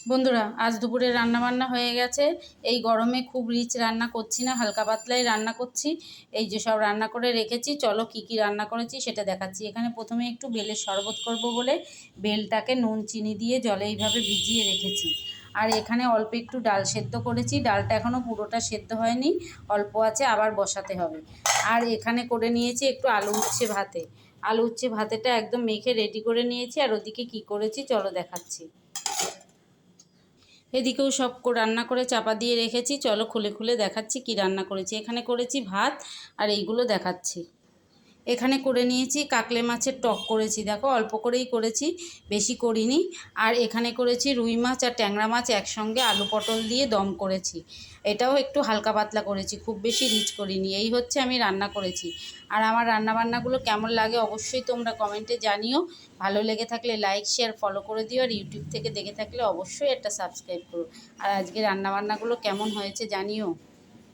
বন্ধুরা, আজ দুপুরে রান্নাবান্না হয়ে গেছে। এই গরমে খুব রিচ রান্না করছি না, হালকা পাতলাই রান্না করছি। এই যে সব রান্না করে রেখেছি, চলো কি কি রান্না করেছি সেটা দেখাচ্ছি। এখানে প্রথমে একটু বেলের শরবত করব বলে বেলটাকে নুন চিনি দিয়ে জলে এইভাবে ভিজিয়ে রেখেছি। আর এখানে অল্প একটু ডাল সেদ্ধ করেছি, ডালটা এখনও পুরোটা সেদ্ধ হয়নি, অল্প আছে, আবার বসাতে হবে। আর এখানে করে নিয়েছি একটু আলু উচ্ছে ভাতে। আলু উচ্ছে ভাতেটা একদম মেখে রেডি করে নিয়েছি। আর ওদিকে কি করেছি চলো দেখাচ্ছি। এদিকেও সব রান্না করে চাপা দিয়ে রেখেছি, চলো খুলে খুলে দেখাচ্ছি কি রান্না করেছি। এখানে করেছি ভাত, আর এইগুলো দেখাচ্ছি। এখানে করে নিয়েছি কাকলে মাছের টক করেছি, দেখো অল্প করেই করেছি, বেশি করিনি। আর এখানে করেছি রুই মাছ আর ট্যাংরা মাছ একসঙ্গে আলু পটল দিয়ে দম করেছি। এটাও একটু হালকা পাতলা করেছি, খুব বেশি রিচ করিনি। এই হচ্ছে আমি রান্না করেছি। আর আমার রান্নাবান্নাগুলো কেমন লাগে অবশ্যই তোমরা কমেন্টে জানিও। ভালো লেগে থাকলে লাইক শেয়ার ফলো করে দিও। আর ইউটিউব থেকে দেখে থাকলে অবশ্যই একটা সাবস্ক্রাইব করো। আর আজকে রান্নাবান্নাগুলো কেমন হয়েছে জানিও।